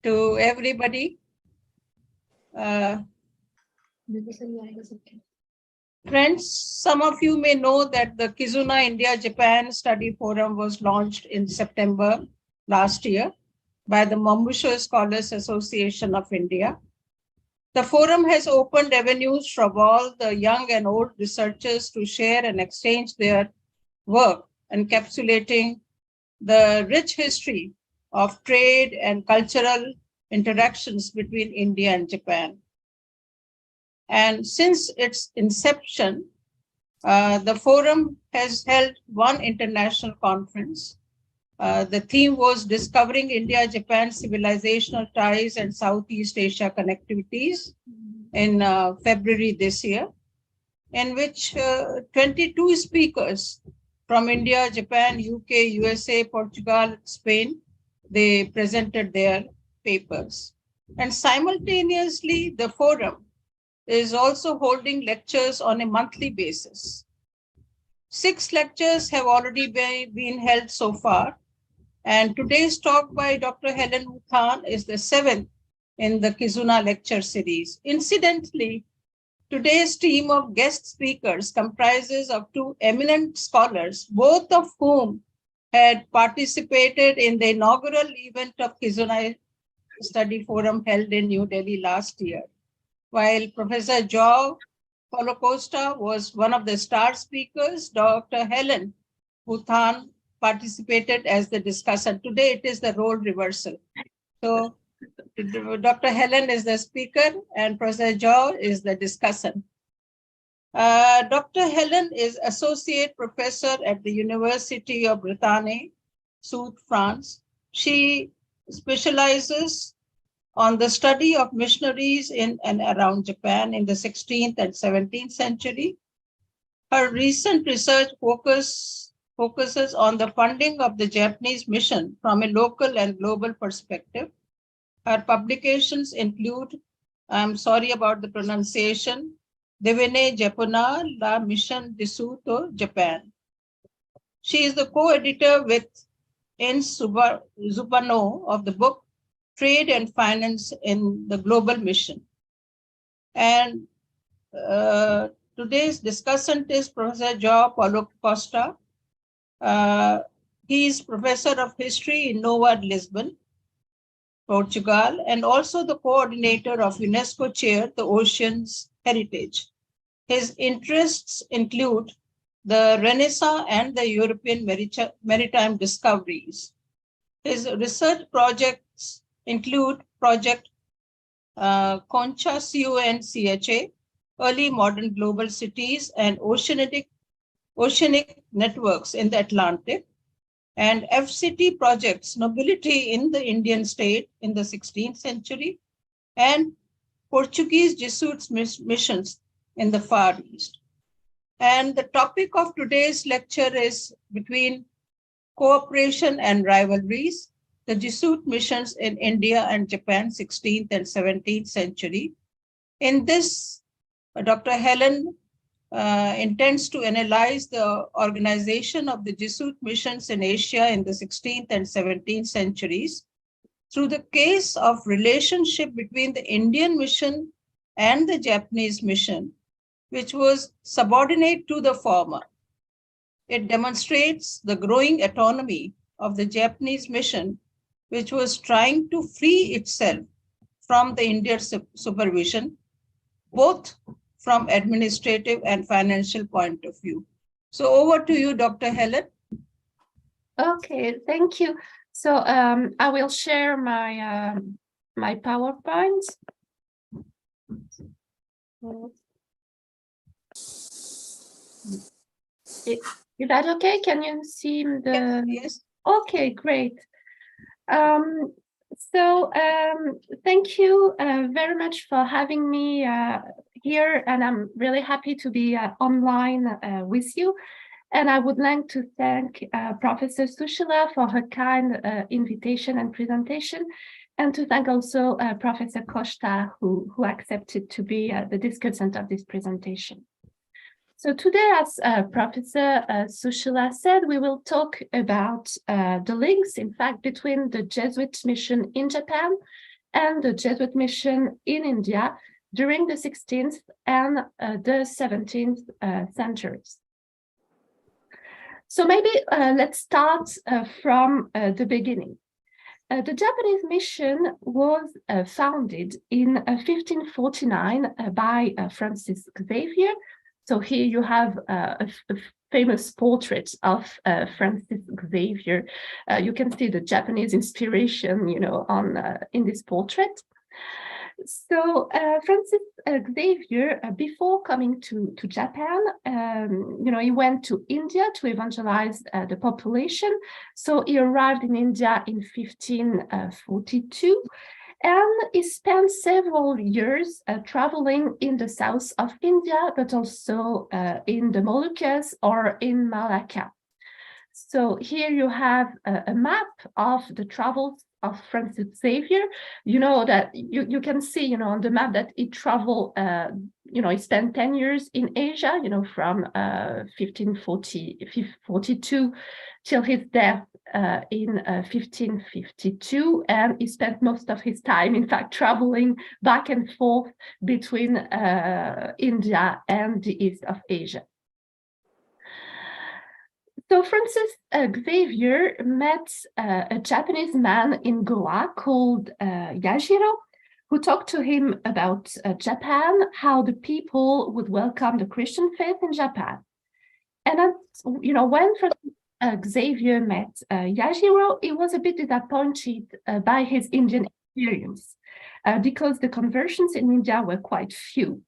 to everybody. Friends, some of you may know that the KIZUNA India-Japan Study Forum was launched in September last year by the Mombusho Scholars Association of India. The forum has opened avenues for all the young and old researchers to share and exchange their work, encapsulating the rich history of trade and cultural interactions between India and Japan. And since its inception, the forum has held one international conference. The theme was Discovering India-Japan Civilizational Ties and Southeast Asia Connectivities in February this year, in which 22 speakers from India, Japan, UK, USA, Portugal, Spain, they presented their papers. And simultaneously, the forum is also holding lectures on a monthly basis. 6 lectures have already been held so far. And today's talk by Dr. HÉLÈNE THANH is the 7th in the KIZUNA lecture series. Incidentally, today's team of guest speakers comprises of 2 eminent scholars, both of whom had participated in the inaugural event of KIZUNA Study Forum held in New Delhi last year. While Professor João Paulo Costa was one of the star speakers, Dr. HÉLÈNE THANH participated as the discussant. Today it is the role reversal. So Dr. HÉLÈNE is the speaker and Professor João is the discussant. Dr. HÉLÈNE is Associate Professor at the University of Bretagne, South France. She specializes on the study of missionaries in and around Japan in the 16th and 17th century. Her recent research focuses on the funding of the Japanese mission from a local and global perspective. Her publications include, I'm sorry about the pronunciation, Devene Japana la Mission Jesuit au Japan. She is the co-editor with N. Zupano of the book Trade and Finance in the Global Mission. And today's discussant is Professor João Paulo Costa. He is Professor of History in Nova Lisbon, Portugal, and also the coordinator of UNESCO Chair, the Oceans Heritage. His interests include the Renaissance and the European maritime discoveries. His research projects include Project Concha, CONCHA, Early Modern Global Cities and Oceanic Networks in the Atlantic, and FCT projects Nobility in the Indian State in the 16th century, and Portuguese Jesuit missions in the Far East. And the topic of today's lecture is Between Cooperation and Rivalries, the Jesuit missions in India and Japan, 16th and 17th century. In this, Dr. HÉLÈNE intends to analyze the organization of the Jesuit missions in Asia in the 16th and 17th centuries through the case of relationship between the Indian mission and the Japanese mission, which was subordinate to the former. It demonstrates the growing autonomy of the Japanese mission, which was trying to free itself from the Indian supervision, both from administrative and financial point of view. So over to you, Dr. HÉLÈNE. Okay, thank you. So I will share my my PowerPoint. Is that okay? Can you see the? Yes. Okay, great. So thank you very much for having me here, and I'm really happy to be online with you. And I would like to thank Professor Sushila for her kind invitation and presentation, and to thank also Professor Costa, who accepted to be the discussant of this presentation. So today, as Professor Sushila said, we will talk about the links, in fact, between the Jesuit mission in Japan and the Jesuit mission in India during the 16th and the 17th centuries. So maybe let's start from the beginning. The Japanese mission was founded in 1549 by Francis Xavier. So here you have a famous portrait of Francis Xavier. You can see the Japanese inspiration, on in this portrait. So Francis Xavier, before coming to Japan, he went to India to evangelize the population. So he arrived in India in 1542. And he spent several years traveling in the south of India, but also in the Moluccas or in Malacca. So here you have a map of the travels of Francis Xavier. You know that you can see, on the map that he traveled, he spent 10 years in Asia, from 1542 till his death in 1552. And he spent most of his time, in fact, traveling back and forth between India and the east of Asia. So Francis Xavier met a Japanese man in Goa called Yajiro, who talked to him about Japan, how the people would welcome the Christian faith in Japan. And when Francis Xavier met Yajiro, he was a bit disappointed by his Indian experience because the conversions in India were quite few.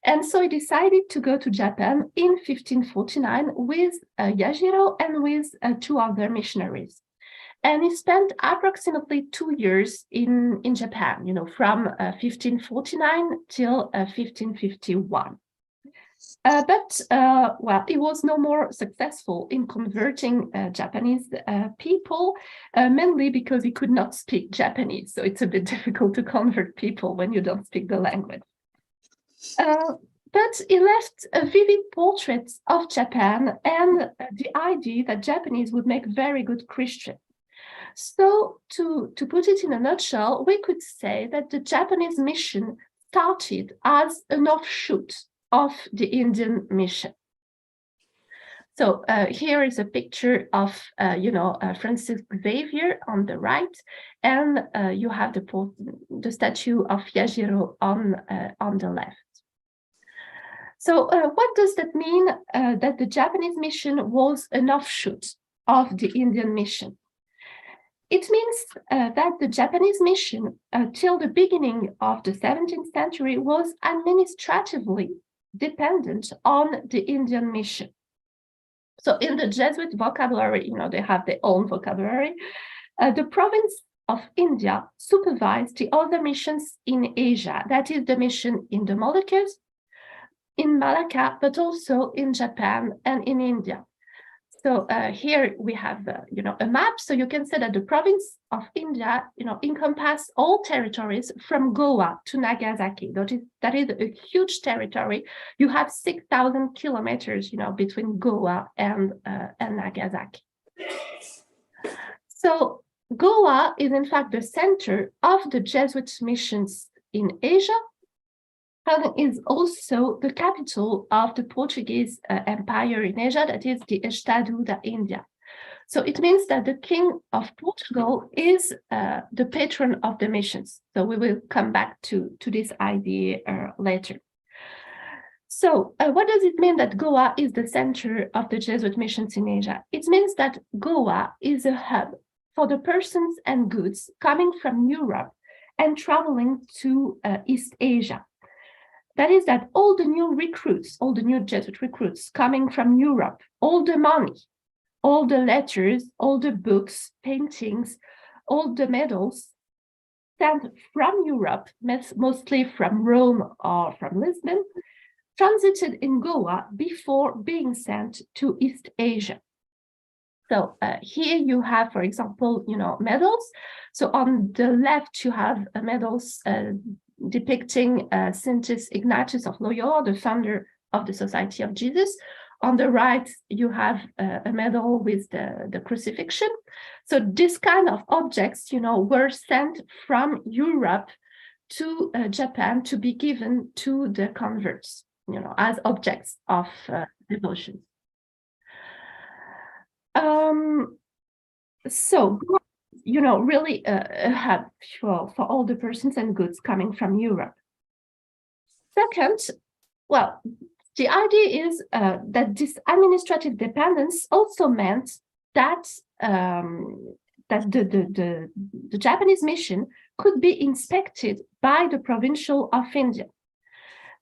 And so he decided to go to Japan in 1549 with Yajiro and with two other missionaries. And he spent approximately 2 years in Japan, from 1549 till 1551. But he was no more successful in converting Japanese people, mainly because he could not speak Japanese. So it's a bit difficult to convert people when you don't speak the language. But he left a vivid portrait of Japan and the idea that Japanese would make very good Christians. So to put it in a nutshell, we could say that the Japanese mission started as an offshoot of the Indian mission. So here is a picture of, Francis Xavier on the right, and you have the statue of Yajiro on the left. So what does that mean that the Japanese mission was an offshoot of the Indian mission? It means that the Japanese mission till the beginning of the 17th century was administratively dependent on the Indian mission. So in the Jesuit vocabulary, they have their own vocabulary. The province of India supervised the other missions in Asia, that is the mission in the Moluccas, in Malacca, but also in Japan and in India. So here we have, a map. So you can say that the province of India, encompass all territories from Goa to Nagasaki. That is a huge territory. You have 6,000 kilometers, between Goa and Nagasaki. So Goa is in fact the center of the Jesuit missions in Asia, and is also the capital of the Portuguese Empire in Asia, that is the Estado da Índia. So it means that the King of Portugal is the patron of the missions. So we will come back to this idea later. So what does it mean that Goa is the center of the Jesuit missions in Asia? It means that Goa is a hub for the persons and goods coming from Europe and traveling to East Asia. That is that all the new recruits, all the new Jesuit recruits coming from Europe, all the money, all the letters, all the books, paintings, all the medals sent from Europe, mostly from Rome or from Lisbon, transited in Goa before being sent to East Asia. So here you have, for example, medals. So on the left, you have medals depicting Saint Ignatius of Loyola, the founder of the Society of Jesus. On the right, you have a medal with the crucifixion. So this kind of objects, were sent from Europe to Japan to be given to the converts, as objects of devotion. So, really a hub for all the persons and goods coming from Europe. Second, well, the idea is that this administrative dependence also meant that the Japanese mission could be inspected by the Provincial of India.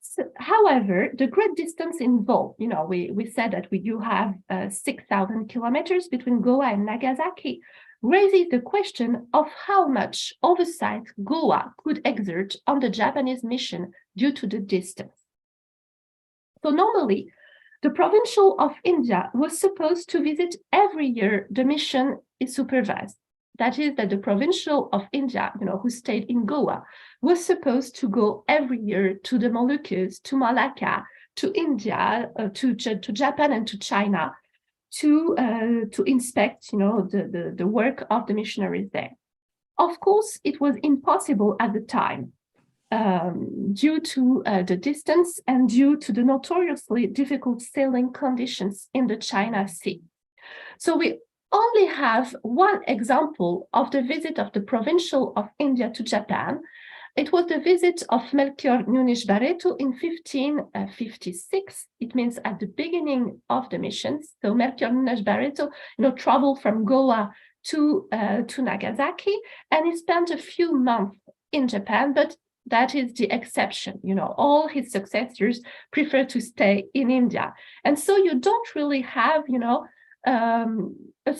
So, however, the great distance involved, we said that we do have 6,000 kilometers between Goa and Nagasaki, raises the question of how much oversight Goa could exert on the Japanese mission due to the distance. So normally, the Provincial of India was supposed to visit every year the mission is supervised. That is, that the Provincial of India, who stayed in Goa, was supposed to go every year to the Moluccas, to Malacca, to India, to Japan and to China, to inspect, the work of the missionaries there. Of course, it was impossible at the time due to the distance and due to the notoriously difficult sailing conditions in the China Sea. So we only have one example of the visit of the Provincial of India to Japan. It was the visit of Melchior Nunes Barreto in 1556. It means at the beginning of the missions. So Melchior Nunes Barreto, traveled from Goa to Nagasaki, and he spent a few months in Japan, but that is the exception. All his successors prefer to stay in India. And so you don't really have, a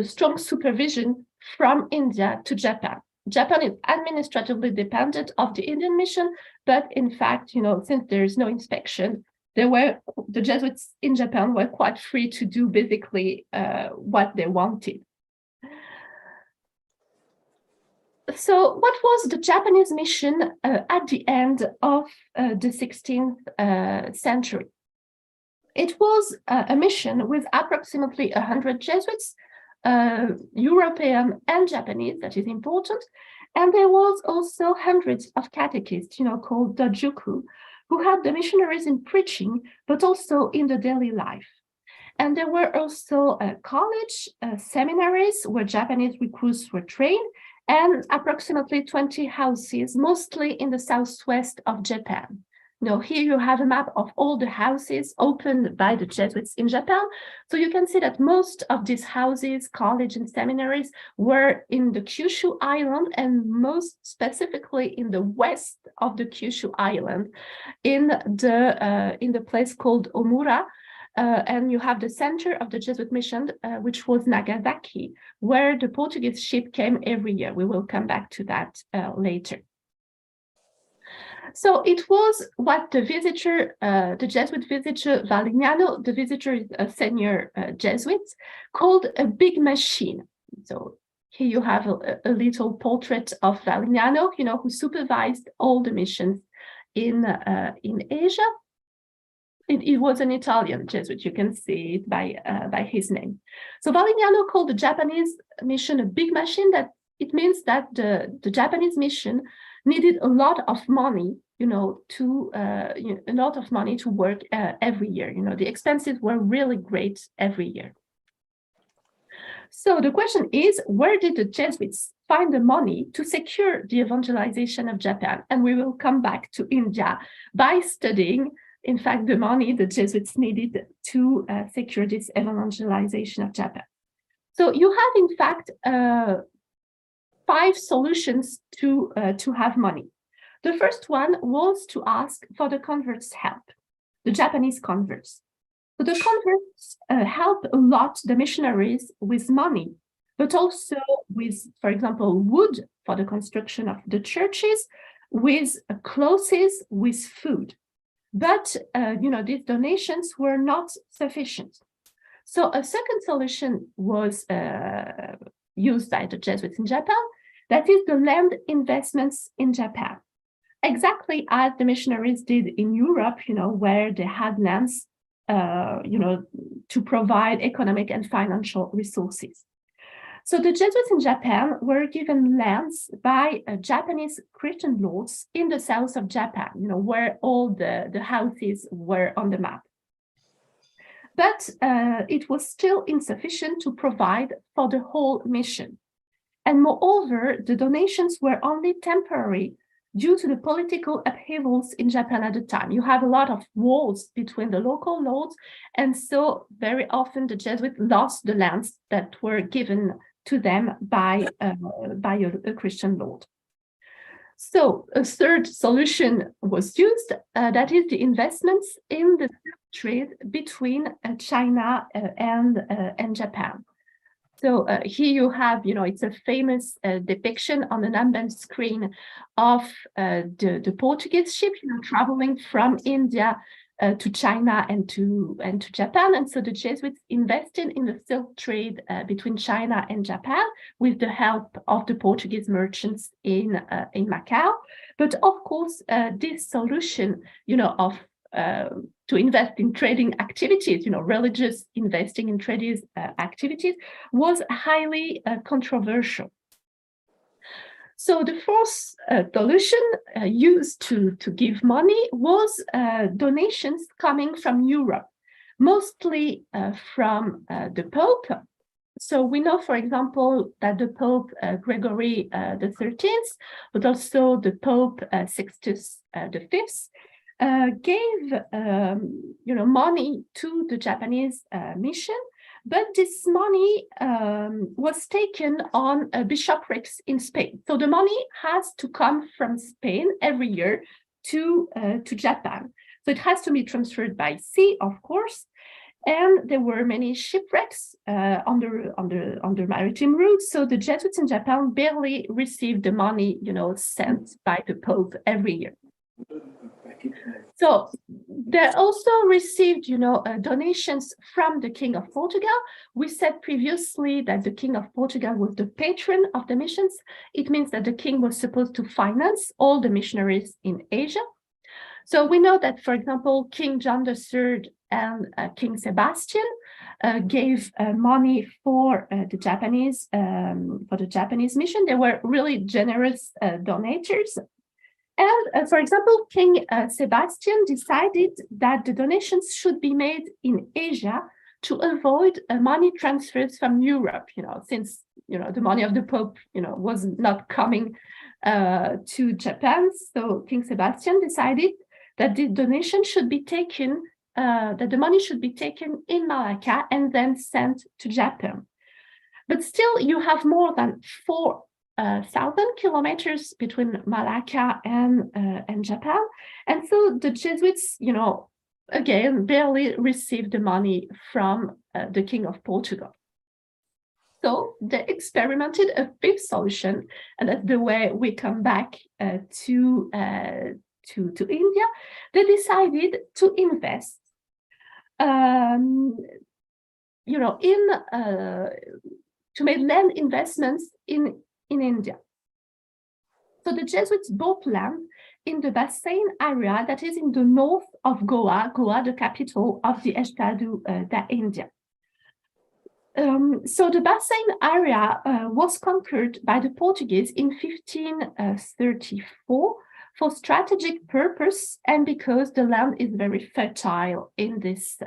strong supervision from India to Japan. Japan is administratively dependent of the Indian mission, but in fact, since there is no inspection, the Jesuits in Japan were quite free to do basically what they wanted. So what was the Japanese mission at the end of the 16th century? It was a mission with approximately 100 Jesuits, European and Japanese, that is important. And there was also hundreds of catechists, called dojuku, who had the missionaries in preaching, but also in the daily life. And there were also college seminaries where Japanese recruits were trained, and approximately 20 houses, mostly in the southwest of Japan. Here you have a map of all the houses opened by the Jesuits in Japan. So you can see that most of these houses, college and seminaries, were in the Kyushu Island, and most specifically in the west of the Kyushu Island, in the place called Omura. And you have the center of the Jesuit mission, which was Nagasaki, where the Portuguese ship came every year. We will come back to that later. So it was what the visitor, the Jesuit visitor Valignano, the visitor is a senior Jesuit, called a big machine. So here you have a little portrait of Valignano, who supervised all the missions in Asia. It was an Italian Jesuit. You can see it by his name. So Valignano called the Japanese mission a big machine. That it means that the Japanese mission needed a lot of money, a lot of money to work every year. The expenses were really great every year. So the question is, where did the Jesuits find the money to secure the evangelization of Japan? And we will come back to India by studying, in fact, the money the Jesuits needed to secure this evangelization of Japan. So you have, in fact, 5 solutions to have money. The first one was to ask for the converts' help, the Japanese converts. So the converts help a lot the missionaries with money, but also with, for example, wood for the construction of the churches, with clothes, with food. But, these donations were not sufficient. So a second solution was used by the Jesuits in Japan, that is the land investments in Japan. exactly as the missionaries did in Europe, where they had lands, to provide economic and financial resources. So the Jesuits in Japan were given lands by Japanese Christian lords in the south of Japan, where all the houses were on the map. But it was still insufficient to provide for the whole mission. And moreover, the donations were only temporary due to the political upheavals in Japan at the time. You have a lot of wars between the local lords, and so very often the Jesuits lost the lands that were given to them by a Christian lord. So a third solution was used, that is the investments in the trade between China and Japan. So here you have, it's a famous depiction on an ambient screen of the Portuguese ship, traveling from India to China and to Japan. And so the Jesuits invested in the silk trade between China and Japan with the help of the Portuguese merchants in Macau. But of course, this solution, of to invest in trading activities, religious investing in trading activities, was highly controversial. So the fourth solution used to give money was donations coming from Europe, mostly from the Pope. So we know, for example, that the Pope Gregory the 13th, but also the Pope Sixtus V, gave money to the Japanese mission, but this money was taken on bishoprics in Spain. So the money has to come from Spain every year to Japan. So it has to be transferred by sea, of course. And there were many shipwrecks on the maritime routes. So the Jesuits in Japan barely received the money, sent by the Pope every year. So they also received, donations from the King of Portugal. We said previously that the King of Portugal was the patron of the missions. It means that the king was supposed to finance all the missionaries in Asia. So we know that, for example, King John III and King Sebastian gave money for the Japanese mission. They were really generous donators. And for example, King Sebastian decided that the donations should be made in Asia to avoid money transfers from Europe, since, the money of the Pope, was not coming to Japan. So King Sebastian decided that the donation should be taken, that the money should be taken in Malacca and then sent to Japan. But still, you have more than 4,000 kilometers between Malacca and Japan. And so the Jesuits, again, barely received the money from the King of Portugal. So they experimented a fifth solution, and that's the way we come back to India. They decided to invest, to make land investments in India. So the Jesuits bought land in the Bassein area that is in the north of Goa, the capital of the Estado da India. So the Bassein area was conquered by the Portuguese in 1534 for strategic purpose and because the land is very fertile in this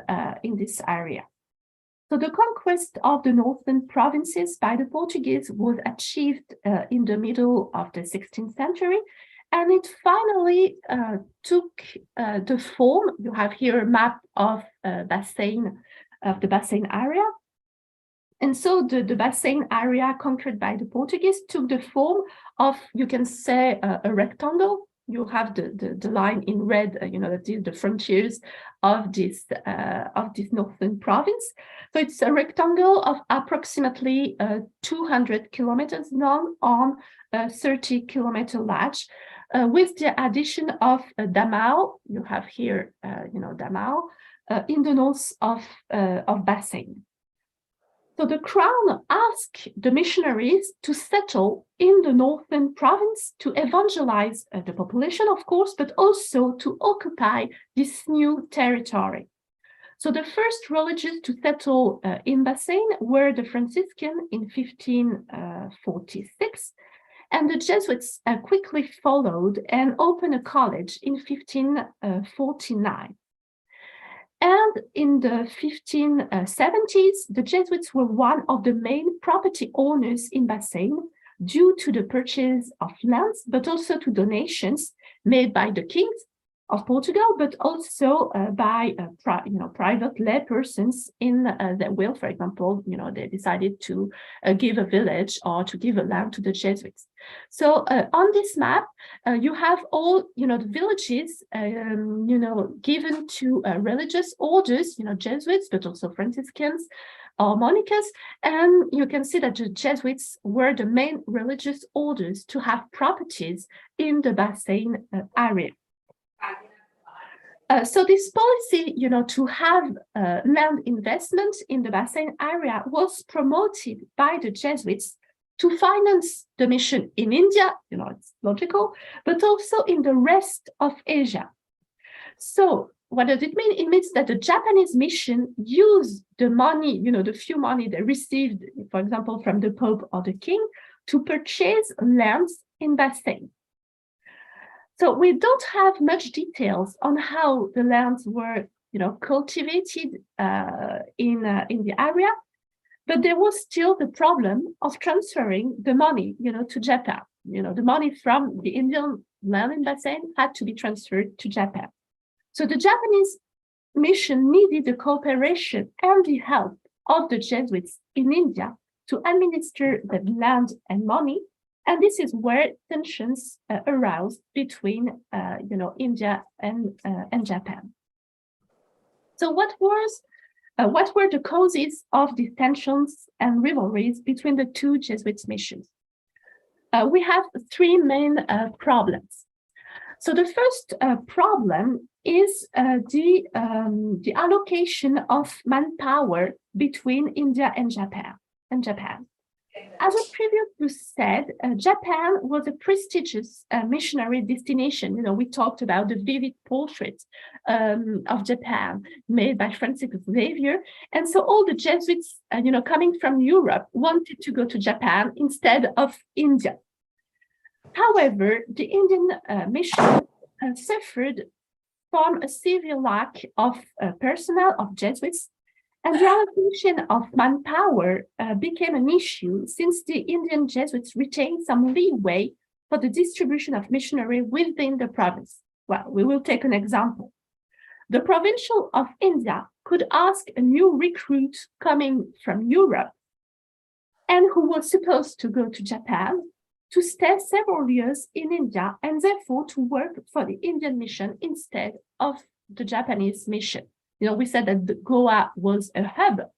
area. So the conquest of the northern provinces by the Portuguese was achieved in the middle of the 16th century, and it finally took the form. You have here a map of the Bassein area. And so the Bassein area conquered by the Portuguese took the form of, you can say, a rectangle. You have the line in red, that is the frontiers of this northern province. So it's a rectangle of approximately 200 kilometers long on 30 kilometer large, with the addition of Damao. You have here, Damao, in the north of Bassein. So the crown asked the missionaries to settle in the northern province to evangelize the population, of course, but also to occupy this new territory. So the first religious to settle in Bassein were the Franciscans in 1546, and the Jesuits quickly followed and opened a college in 1549. And in the 1570s, the Jesuits were one of the main property owners in Bassein due to the purchase of lands, but also to donations made by the kings of Portugal, but also by private lay persons in their will. For example, they decided to give a village or to give a land to the Jesuits. So on this map, you have all the villages given to religious orders, Jesuits, but also Franciscans or Monicas, and you can see that the Jesuits were the main religious orders to have properties in the Bassein area. So this policy, to have land investment in the Bassein area was promoted by the Jesuits to finance the mission in India, it's logical, but also in the rest of Asia. So what does it mean? It means that the Japanese mission used the money, the few money they received, for example, from the Pope or the King, to purchase lands in Bassein. So we don't have much details on how the lands were, cultivated in the area, but there was still the problem of transferring the money, to Japan. The money from the Indian land in Bassein had to be transferred to Japan. So the Japanese mission needed the cooperation and the help of the Jesuits in India to administer the land and money. And this is where tensions arose between, India and Japan. So what were the causes of these tensions and rivalries between the two Jesuit missions? We have three main problems. So the first problem is the allocation of manpower between India and Japan. As I previously said, Japan was a prestigious missionary destination. We talked about the vivid portrait of Japan made by Francis Xavier. And so all the Jesuits, coming from Europe wanted to go to Japan instead of India. However, the Indian mission suffered from a severe lack of personnel of Jesuits, and the allocation of manpower became an issue since the Indian Jesuits retained some leeway for the distribution of missionaries within the province. Well, we will take an example. The provincial of India could ask a new recruit coming from Europe and who was supposed to go to Japan to stay several years in India and therefore to work for the Indian mission instead of the Japanese mission. We said that the Goa was a hub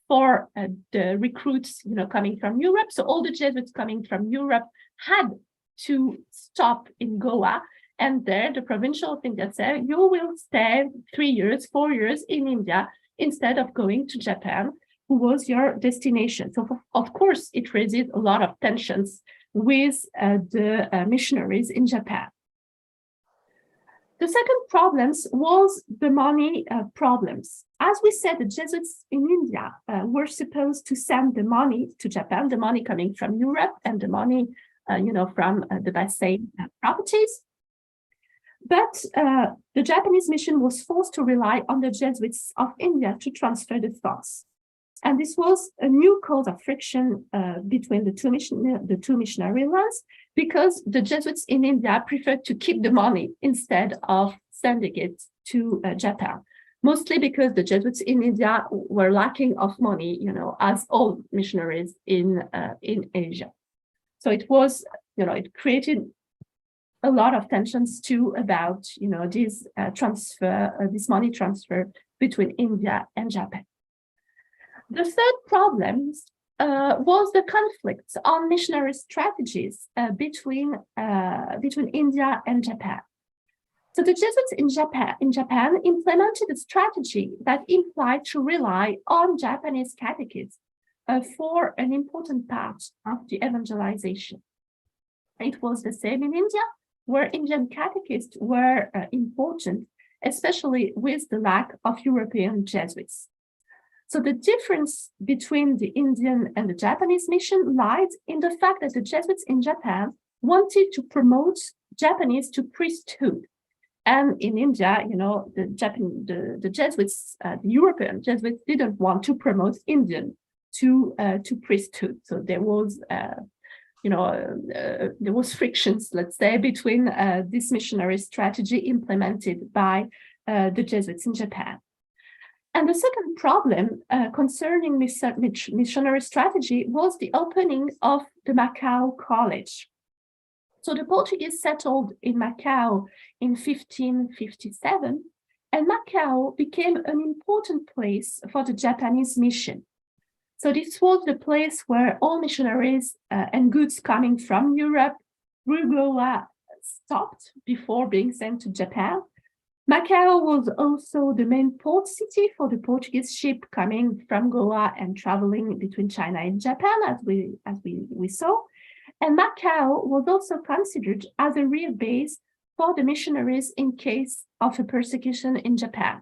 for the recruits, coming from Europe. So all the Jesuits coming from Europe had to stop in Goa. And there, the provincial of India said, you will stay 3 years, 4 years in India instead of going to Japan, who was your destination. So, of course, it raised a lot of tensions with the missionaries in Japan. The second problem was the money problems. As we said, the Jesuits in India were supposed to send the money to Japan, the money coming from Europe and the money, from the Bassein properties. But the Japanese mission was forced to rely on the Jesuits of India to transfer the funds. And this was a new cause of friction between the two missionary lands, because the Jesuits in India preferred to keep the money instead of sending it to Japan, mostly because the Jesuits in India were lacking of money, as all missionaries in Asia. So it was, it created a lot of tensions too about, this money transfer between India and Japan. The third problem was the conflicts on missionary strategies between India and Japan. So the Jesuits in Japan implemented a strategy that implied to rely on Japanese catechists for an important part of the evangelization. It was the same in India, where Indian catechists were important, especially with the lack of European Jesuits. So the difference between the Indian and the Japanese mission lies in the fact that the Jesuits in Japan wanted to promote Japanese to priesthood. And in India, you know, the Jesuits, the European Jesuits didn't want to promote Indian to priesthood. So there was, there was frictions, let's say, between this missionary strategy implemented by the Jesuits in Japan. And the second problem concerning missionary strategy was the opening of the Macau College. So the Portuguese settled in Macau in 1557, and Macau became an important place for the Japanese mission. So this was the place where all missionaries and goods coming from Europe through Goa stopped before being sent to Japan. Macau was also the main port city for the Portuguese ship coming from Goa and traveling between China and Japan, as we saw. And Macau was also considered as a real base for the missionaries in case of a persecution in Japan.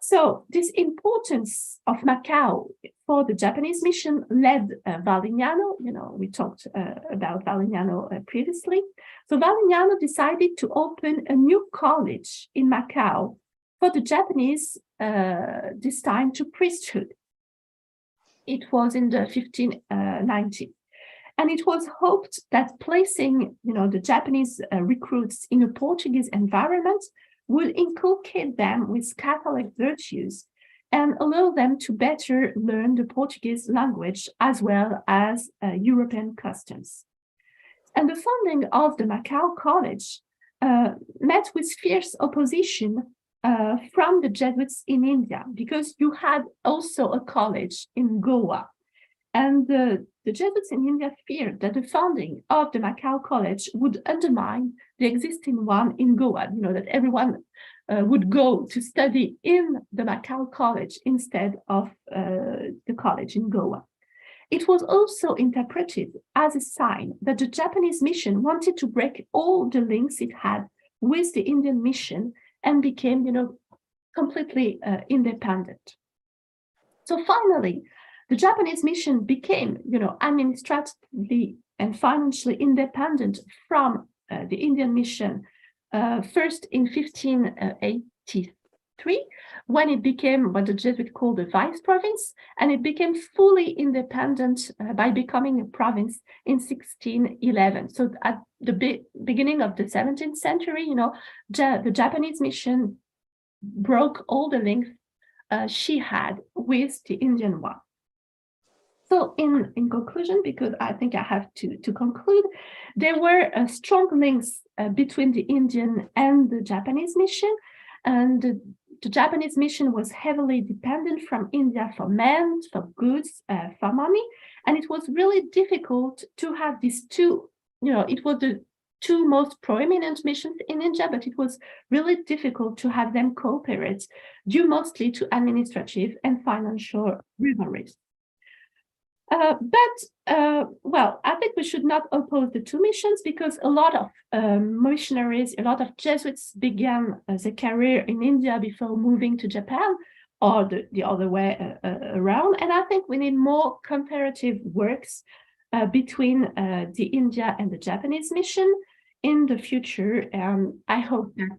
So this importance of Macau for the Japanese mission led Valignano, we talked about Valignano previously. So Valignano decided to open a new college in Macau for the Japanese, this time to priesthood. It was in the 1590s. And it was hoped that placing, the Japanese recruits in a Portuguese environment would inculcate them with Catholic virtues and allow them to better learn the Portuguese language as well as European customs. And the founding of the Macau College met with fierce opposition from the Jesuits in India, because you had also a college in Goa. And the Jesuits in India feared that the founding of the Macau College would undermine the existing one in Goa, that everyone would go to study in the Macau College instead of the college in Goa. It was also interpreted as a sign that the Japanese mission wanted to break all the links it had with the Indian mission and became, completely independent. So finally, the Japanese mission became, administratively and financially independent from the Indian mission, first in 1583, when it became what the Jesuits called the vice province, and it became fully independent by becoming a province in 1611. So at the beginning of the 17th century, the Japanese mission broke all the links she had with the Indian one. So in conclusion, because I think I have to conclude, there were strong links between the Indian and the Japanese mission, and the Japanese mission was heavily dependent from India for men, for goods, for money, and it was really difficult to have these two, it was the two most prominent missions in India, but it was really difficult to have them cooperate due mostly to administrative and financial rivalries. Well, I think we should not oppose the two missions, because a lot of missionaries, a lot of Jesuits began their career in India before moving to Japan, or the other way around. And I think we need more comparative works between the India and the Japanese mission in the future. I hope that,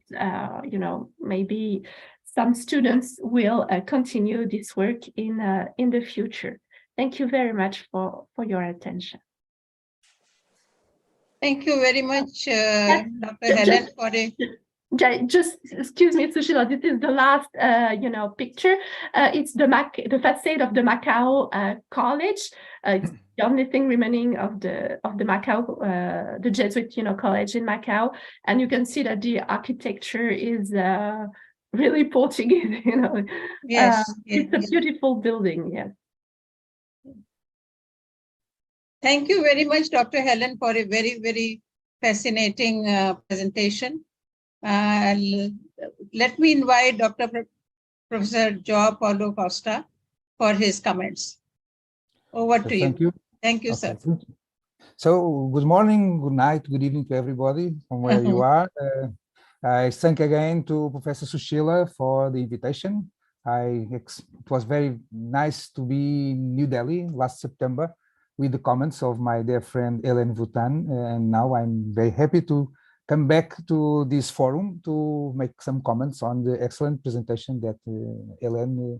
maybe some students will continue this work in the future. Thank you very much for your attention. Thank you very much, Dr. Hélène, for a... Just excuse me, Sushila, this is the last, picture. It's the facade of the Macau College. It's the only thing remaining of the Macau, the Jesuit, college in Macau, and you can see that the architecture is really Portuguese. Yes, it's a beautiful building. Yes. Thank you very much, Dr. Hélène, for a very, very fascinating presentation. Let me invite Professor João Paulo Costa for his comments. Over So to thank you. you. Thank you, Okay. sir. So good morning, good night, good evening to everybody from where you are. I thank again to Professor Sushila for the invitation. It was very nice to be in New Delhi last September with the comments of my dear friend HÉLÈNE Vutan, and now I'm very happy to come back to this forum to make some comments on the excellent presentation that HÉLÈNE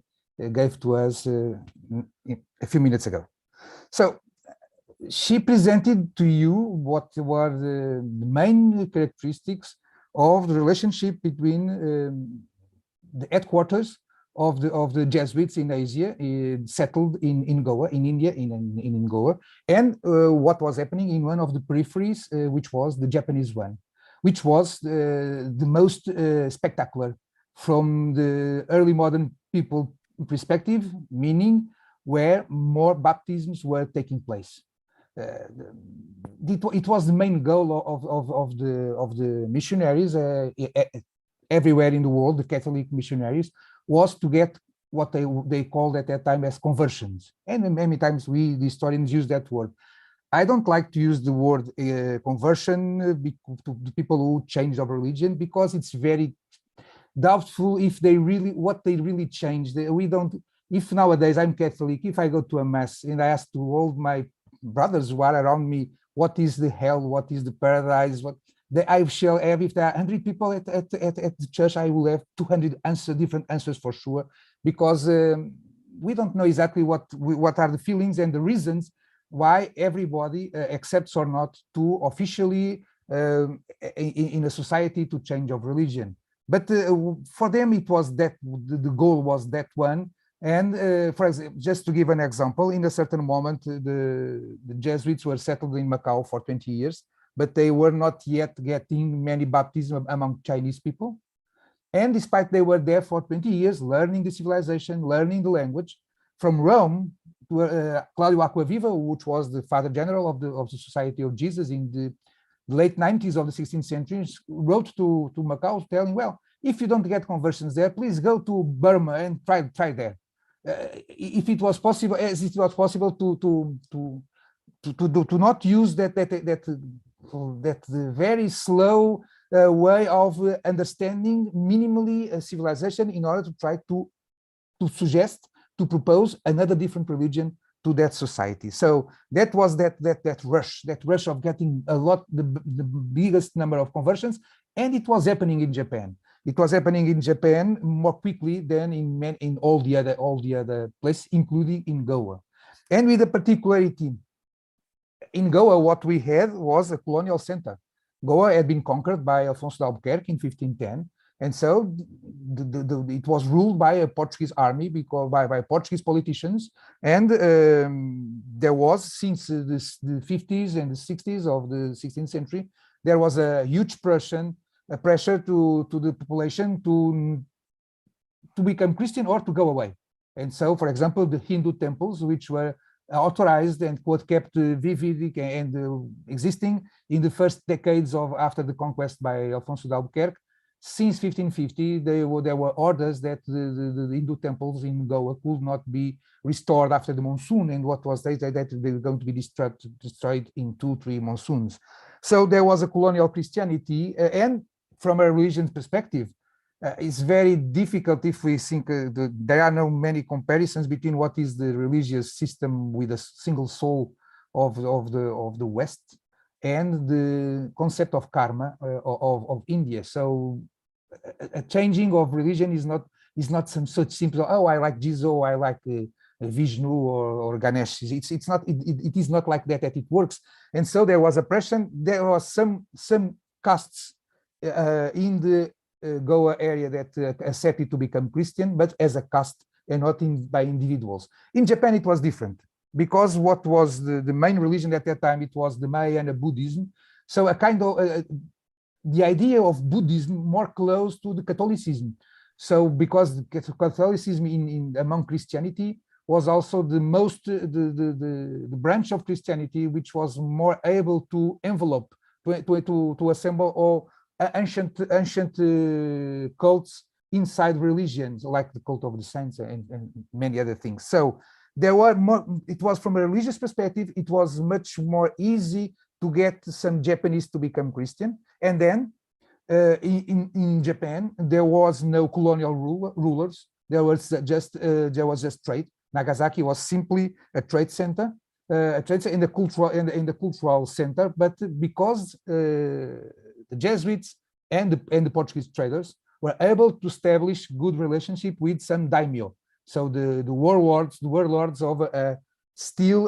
gave to us a few minutes ago. So she presented to you what were the main characteristics of the relationship between the headquarters of the Jesuits in Asia, settled in Goa, in India, in Goa, and what was happening in one of the peripheries, which was the Japanese one, which was the most spectacular from the early modern people perspective, meaning where more baptisms were taking place. It was the main goal of the missionaries everywhere in the world, the Catholic missionaries, was to get what they called at that time as conversions. And many times we, the historians, use that word. I don't like to use the word conversion to the people who change of religion, because it's very doubtful if they really, what they really changed. We don't, if nowadays I'm Catholic, if I go to a mass and I ask to all my brothers who are around me, what is the hell, what is the paradise, what I shall have, if there are 100 people at the church, I will have 200 different answers for sure, because we don't know exactly what are the feelings and the reasons why everybody accepts or not to officially in a society to change of religion. But for them, it was that the goal was that one. And for example, just to give an example, in a certain moment, the Jesuits were settled in Macau for 20 years, but they were not yet getting many baptisms among Chinese people. And despite they were there for 20 years, learning the civilization, learning the language, from Rome to Claudio Acquaviva, which was the Father General of the Society of Jesus in the late 90s of the 16th century, wrote to Macau telling, well, if you don't get conversions there, please go to Burma and try there. If it was possible, as it was possible to not use that very slow way of understanding minimally a civilization in order to try to suggest, to propose another different religion to that society. So that was that rush of getting the biggest number of conversions, and it was happening in Japan. It was happening in Japan more quickly than in all the other places, including in Goa. And with a particularity, in Goa, what we had was a colonial center. Goa had been conquered by Alfonso de Albuquerque in 1510, and so it was ruled by a Portuguese army, because by Portuguese politicians. And there was, since the 50s and the 60s of the 16th century, there was a huge pressure to the population to become Christian or to go away. And so, for example, the Hindu temples, which were authorized and kept vivid and existing in the first decades after the conquest by Alfonso de Albuquerque, since 1550, there were orders that the Hindu temples in Goa could not be restored after the monsoon, and what was that they were going to be destroyed in 2-3 monsoons. So there was a colonial Christianity, and from a religion perspective, it's very difficult if we think there are no many comparisons between what is the religious system with a single soul of the West and the concept of karma of India. So a changing of religion is not some such simple, oh, I like Jesus, or I like Vishnu or Ganesh. It's not, it is not like that it works. And so there was oppression. There was some castes in the Goa area that accepted to become Christian, but as a caste and not by individuals. In Japan, it was different, because what was the main religion at that time, it was the Mahayana Buddhism. So a kind of the idea of Buddhism more close to the Catholicism. So because the Catholicism among Christianity was also the most the branch of Christianity which was more able to envelope, to assemble all ancient cults inside religions, like the cult of the saints and many other things. So there were more, it was from a religious perspective, it was much more easy to get some Japanese to become Christian. And then in Japan, there was no colonial rulers. There was just trade. Nagasaki was simply a trade center in the cultural center. But because the Jesuits and the Portuguese traders were able to establish good relationship with some daimyo, so the warlords of a still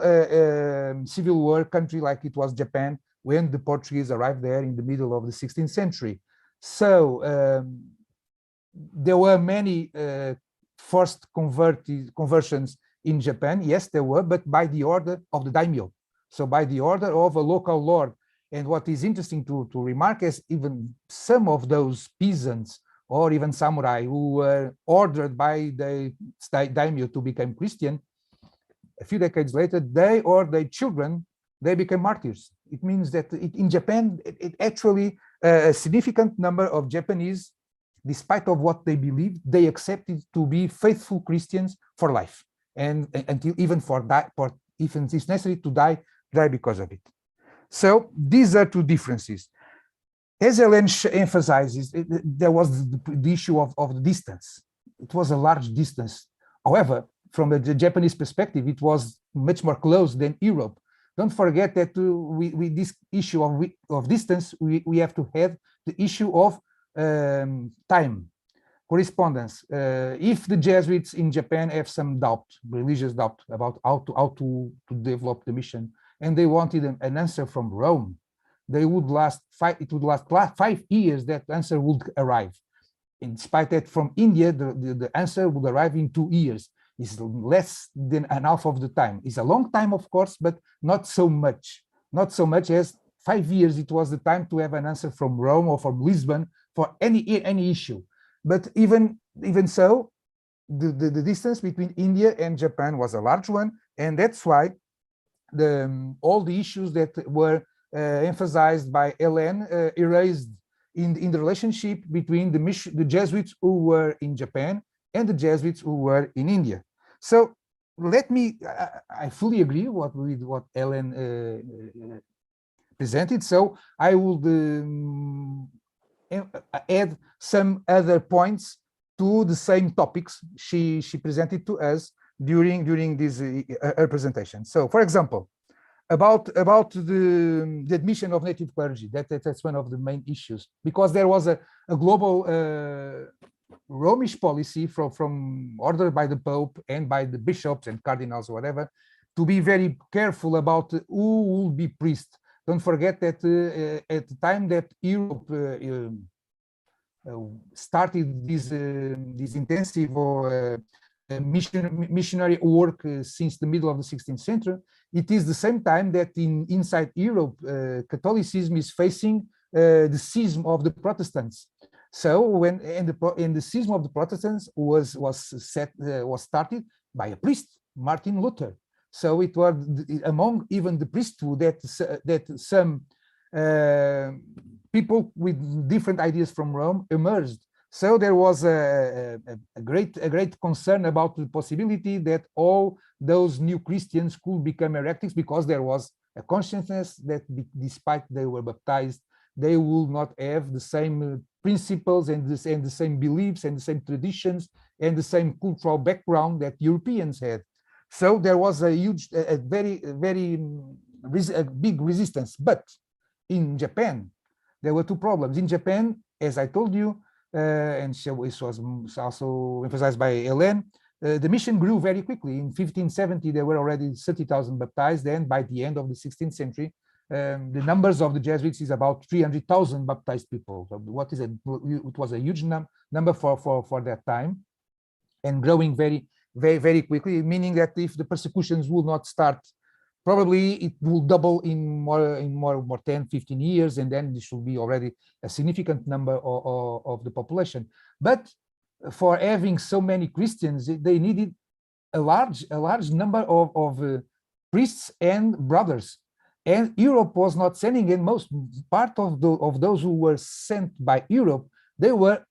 civil war country like it was Japan when the Portuguese arrived there in the middle of the 16th century. So there were many forced conversions in Japan. Yes, there were, but by the order of the daimyo, so by the order of a local lord. And what is interesting to remark is even some of those peasants or even samurai who were ordered by the daimyo to become Christian, a few decades later, they or their children, they became martyrs. It means that in Japan, it actually a significant number of Japanese, despite of what they believed, they accepted to be faithful Christians for life, and until even if it's necessary to die because of it. So these are two differences. As HÉLÈNE emphasizes, there was the issue of the distance. It was a large distance. However, from the Japanese perspective, it was much more close than Europe. Don't forget that with this issue of distance, we have to have the issue of time, correspondence. If the Jesuits in Japan have some doubt, religious doubt about how to develop the mission, and they wanted an answer from Rome, it would last 5 years that answer would arrive. In spite that from India, the answer would arrive in 2 years. It's less than an half of the time. It's a long time, of course, but not so much. Not so much as 5 years. It was the time to have an answer from Rome or from Lisbon for any issue. But even so, the distance between India and Japan was a large one, and that's why all the issues that were emphasized by HÉLÈNE erased in the relationship between the Jesuits who were in Japan and the Jesuits who were in India. So let me, I fully agree with what HÉLÈNE presented. So I would add some other points to the same topics she presented to us during this her presentation. So, for example, about the admission of native clergy, that's one of the main issues, because there was a global Romish policy from ordered by the Pope and by the bishops and cardinals, whatever, to be very careful about who will be priest. Don't forget that at the time that Europe started this intensive or missionary work since the middle of the 16th century, it is the same time that inside Europe, Catholicism is facing the schism of the Protestants. So when the schism of the Protestants was started by a priest, Martin Luther. So it was among even the priesthood that some people with different ideas from Rome emerged. So there was a great concern about the possibility that all those new Christians could become heretics, because there was a consciousness that despite they were baptized, they will not have the same principles and the same beliefs and the same traditions and the same cultural background that Europeans had. So there was a very big resistance. But in Japan, there were two problems. In Japan, as I told you, and it was also emphasized by HÉLÈNE, the mission grew very quickly. In 1570, there were already 30,000 baptized, and by the end of the 16th century, the numbers of the Jesuits is about 300,000 baptized people. So it was a huge number for that time, and growing very quickly, meaning that if the persecutions will not start, probably it will double in more 10, 15 years, and then there should be already a significant number of the population. But for having so many Christians, they needed a large number of priests and brothers. And Europe was not sending, and most part of those who were sent by Europe, they were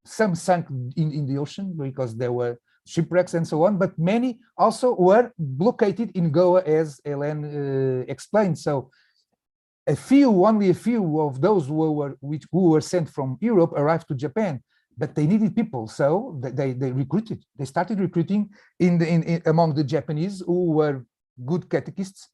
some sunk in the ocean because they were shipwrecks and so on, but many also were located in Goa, as HÉLÈNE explained. So only a few of those who were sent from Europe arrived to Japan, but they needed people, so they started recruiting among the Japanese who were good catechists.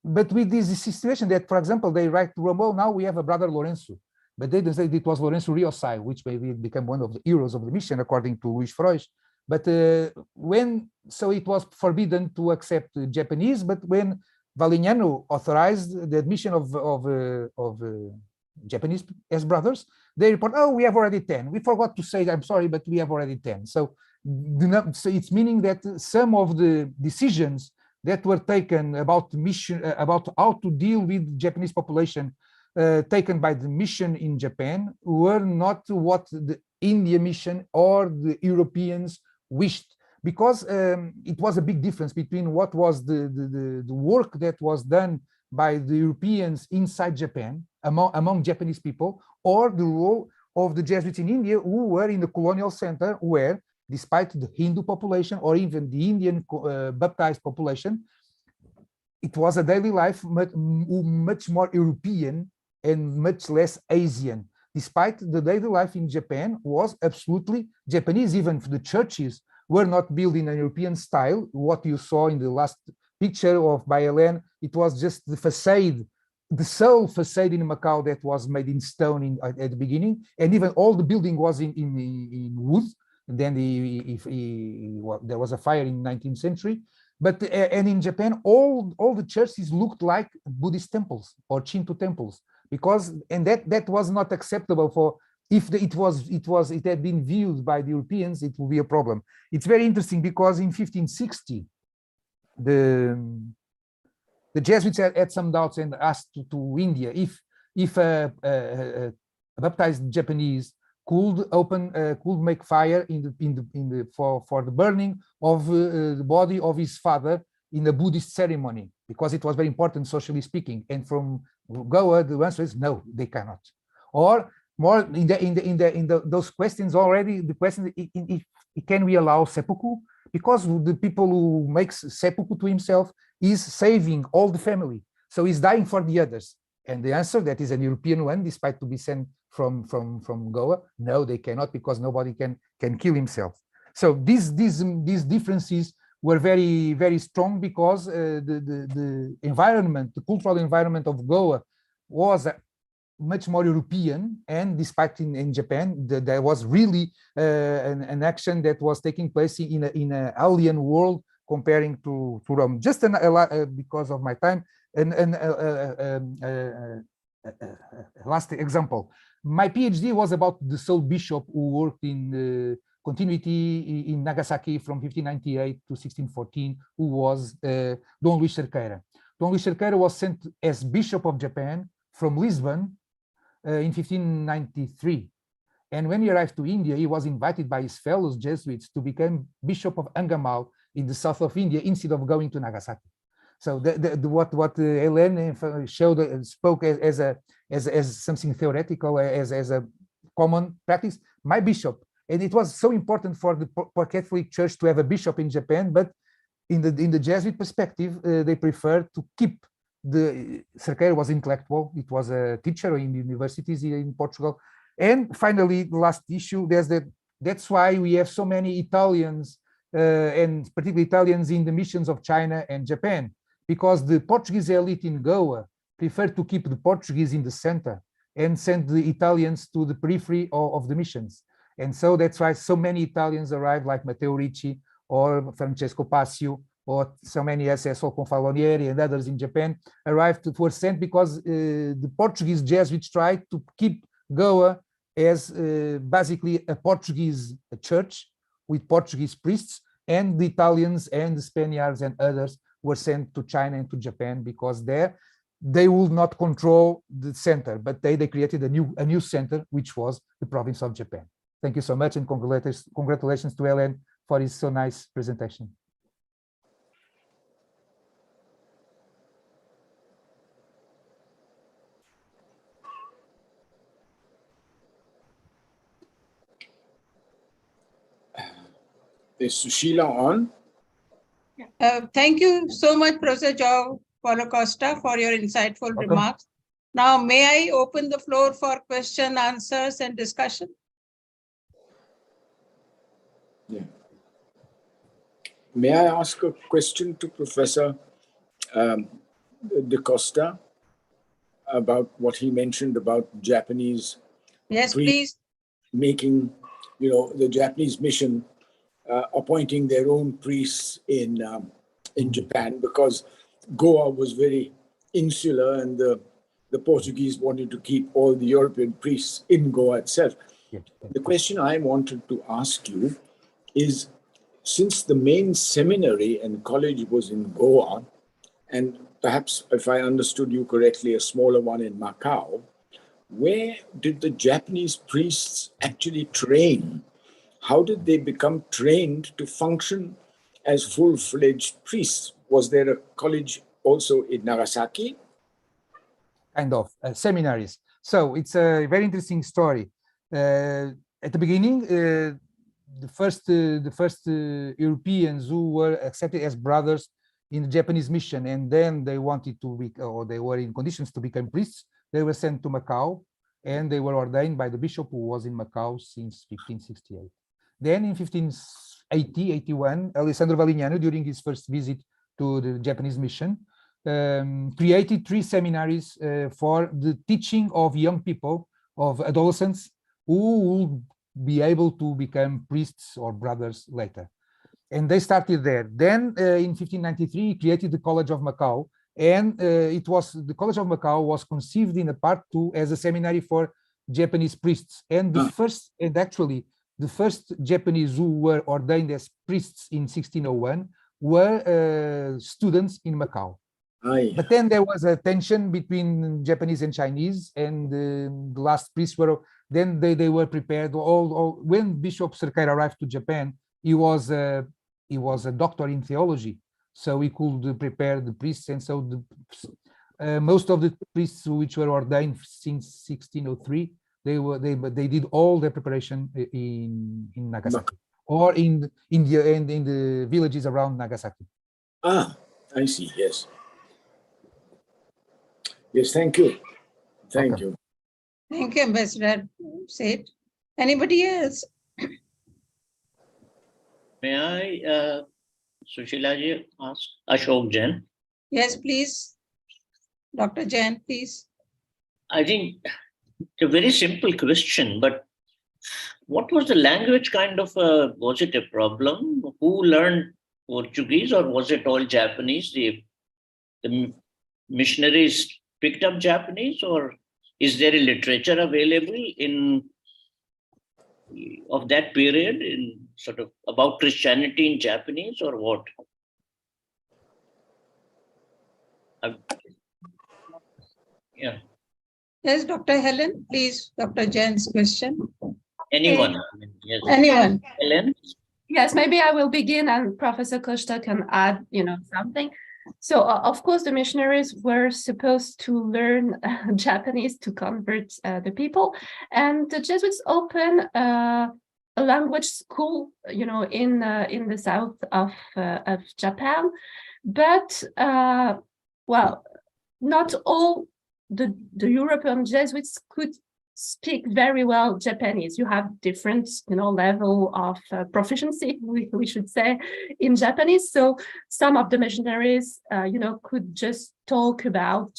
But with this situation that, for example, they write to Rome, "Oh, now we have a brother Lorenzo," but they didn't say it was Lorenzo Riosai, which maybe became one of the heroes of the mission, according to Luis Freud. But so it was forbidden to accept Japanese, but when Valignano authorized the admission of Japanese as brothers, they report, "Oh, we have already 10. We forgot to say, I'm sorry, but we have already 10. So it's meaning that some of the decisions that were taken about the mission, about how to deal with Japanese population, taken by the mission in Japan, were not what the India mission or the Europeans wished, because it was a big difference between what was the work that was done by the Europeans inside Japan, among Japanese people, or the role of the Jesuits in India, who were in the colonial center, where, despite the Hindu population or even the Indian baptized population, it was a daily life much more European and much less Asian. Despite the daily life in Japan was absolutely Japanese. Even the churches were not built in a European style. What you saw in the last picture by HÉLÈNE, it was just the facade, the sole facade in Macau that was made in stone at the beginning, and even all the building was in wood. And then there was a fire in the 19th century. But and in Japan, all the churches looked like Buddhist temples or Shinto temples, because that was not acceptable for. If it had been viewed by the Europeans, it would be a problem. It's very interesting because in 1560, the Jesuits had some doubts and asked to India if a baptized Japanese could make fire for the burning of the body of his father in a Buddhist ceremony, because it was very important socially speaking. And from Goa, the answer is no, they cannot. Or more in those questions already, the question if can we allow seppuku, because the people who makes seppuku to himself is saving all the family, so he's dying for the others. And the answer, that is an European one, despite to be sent from Goa, no, they cannot, because nobody can kill himself. So these differences were very, very strong, because the environment, the cultural environment of Goa was much more European, and despite in Japan, there was really an action that was taking place in an alien world comparing to Rome. Just because of my time, last example. My PhD was about the sole bishop who worked in continuity in Nagasaki from 1598 to 1614, who was Dom Luís Cerqueira. Dom Luís Cerqueira was sent as Bishop of Japan from Lisbon in 1593. And when he arrived to India, he was invited by his fellow Jesuits to become Bishop of Angamal in the south of India, instead of going to Nagasaki. So what HÉLÈNE spoke as something theoretical, as a common practice, my bishop. And it was so important for the Catholic Church to have a bishop in Japan, but in the Jesuit perspective, they preferred to keep Cerqueira was intellectual. It was a teacher in universities here in Portugal. And finally, the last issue, that's why we have so many Italians, and particularly Italians in the missions of China and Japan, because the Portuguese elite in Goa preferred to keep the Portuguese in the center and send the Italians to the periphery of the missions. And so that's why so many Italians arrived, like Matteo Ricci or Francesco Passio, or so many as Confalonieri and others in Japan were sent because the Portuguese Jesuits tried to keep Goa as basically a Portuguese church with Portuguese priests, and the Italians and the Spaniards and others were sent to China and to Japan, because there they would not control the center, but they created a new center, which was the province of Japan. Thank you so much, and congratulations to HÉLÈNE for his so nice presentation. Is Sushila on? Thank you so much, Professor João Paulo Costa, for your insightful Welcome. remarks. Now, may I open the floor for question, answers, and discussion? Yeah. May I ask a question to Professor De Costa about what he mentioned about Japanese Yes, please. making, the Japanese mission appointing their own priests in Japan, because Goa was very insular and the Portuguese wanted to keep all the European priests in Goa itself. Yeah. The question I wanted to ask you is, since the main seminary and college was in Goa, and perhaps, if I understood you correctly, a smaller one in Macau, where did the Japanese priests actually train? How did they become trained to function as full-fledged priests? Was there a college also in Nagasaki? Kind of seminaries. So it's a very interesting story. At the beginning, the first Europeans who were accepted as brothers in the Japanese mission, and then they wanted to be, or they were in conditions to become priests, they were sent to Macau, and they were ordained by the bishop who was in Macau since 1568. Then in 1580-81, Alessandro Valignano, during his first visit to the Japanese mission, created 3 seminaries for the teaching of young people, of adolescents, who would be able to become priests or brothers later. And they started there. Then in 1593, he created the College of Macau, and the College of Macau was conceived in a part 2 as a seminary for Japanese priests. And the first Japanese who were ordained as priests in 1601 were students in Macau. But then there was a tension between Japanese and Chinese, and the last priests were, then they were prepared. When Bishop Cerqueira arrived to Japan, he was a doctor in theology, so he could prepare the priests. And so most of the priests which were ordained since 1603, they did all their preparation in Nagasaki, or in India and in the villages around Nagasaki. Ah, I see. Yes. Yes, thank you. Thank you. Thank you, Ambassador Seth. Anybody else? May I, Sushila ji, ask Ashok Jain? Yes, please. Dr. Jain, please. I think it's a very simple question, but what was the language kind of was it a problem? Who learned Portuguese, or was it all Japanese? The missionaries picked up Japanese, or is there a literature available of that period in sort of about Christianity in Japanese, or what? Yeah. Yes, Dr. Helen, please. Dr. Jain's question. Anyone? Yes. Anyone? Hélène? Yes, maybe I will begin and Professor Costa can add, something. So, of course, the missionaries were supposed to learn Japanese to convert the people. And the Jesuits opened a language school, in the south of Japan. But, well, not all the European Jesuits could speak very well Japanese. You have different, level of proficiency, we should say, in Japanese. So some of the missionaries, could just talk about,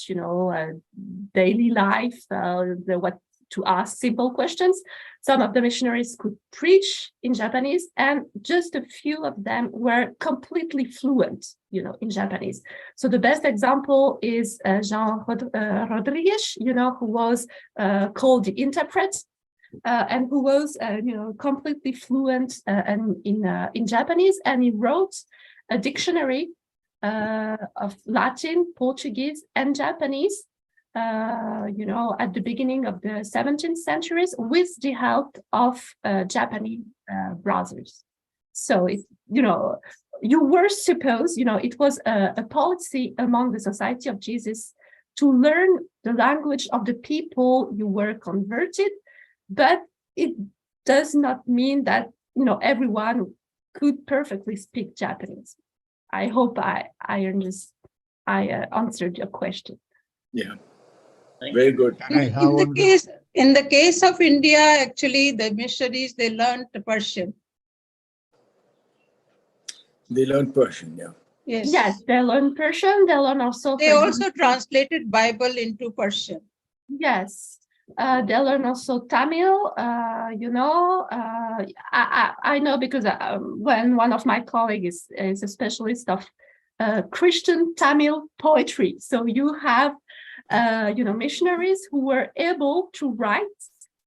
daily life, what to ask simple questions. Some of the missionaries could preach in Japanese, and just a few of them were completely fluent, in Japanese. So the best example is Jean Rodrigues, who was called the interpret, and who was, completely fluent in Japanese, and he wrote a dictionary of Latin, Portuguese, and Japanese. At the beginning of the 17th centuries, with the help of Japanese brothers. So you were supposed, it was a policy among the Society of Jesus to learn the language of the people you were converted, but it does not mean that everyone could perfectly speak Japanese. I hope I answered your question. Yeah, Thank very you. good. In the case of India, actually, the missionaries, they learned Persian. They learned Persian, yeah. Yes. Yes, they learn Persian. They learn also. They for also example, translated Bible into Persian. Yes, they learn also Tamil. I know because when one of my colleagues is a specialist of Christian Tamil poetry, so you have missionaries who were able to write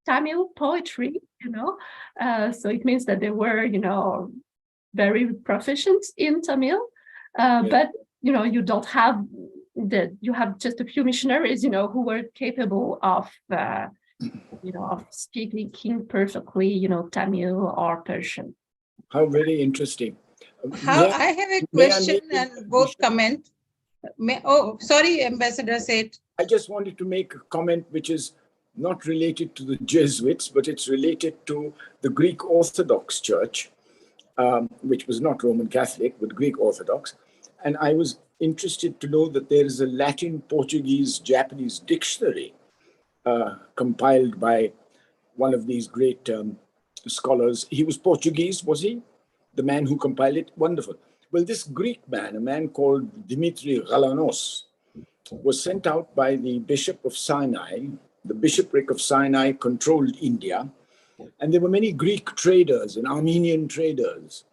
Tamil poetry. So it means that they were very proficient in Tamil, but you don't have that. You have just a few missionaries who were capable of of speaking perfectly Tamil or Persian. How very interesting. I have a question and both comment. Sorry, Ambassador said. I just wanted to make a comment which is not related to the Jesuits, but it's related to the Greek Orthodox Church, which was not Roman Catholic, but Greek Orthodox. And I was interested to know that there is a Latin, Portuguese, Japanese dictionary compiled by one of these great scholars. He was Portuguese, was he? The man who compiled it? Wonderful. Well, this Greek man, a man called Dimitri Galanos, was sent out by the Bishop of Sinai. The bishopric of Sinai controlled India. And there were many Greek traders and Armenian traders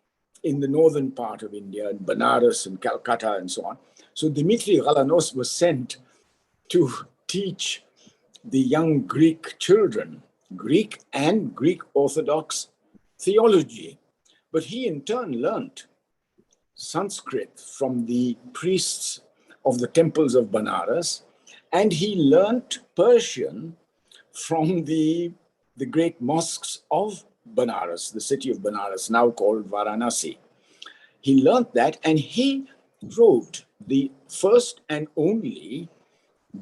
in the northern part of India, in Benares and Calcutta and so on. So Dimitri Galanos was sent to teach the young Greek children Greek and Greek Orthodox theology. But he in turn learnt Sanskrit from the priests of the temples of Benares, and he learnt Persian from the great mosques of Benares, the city of Benares, now called Varanasi. He learnt that, and he wrote the first and only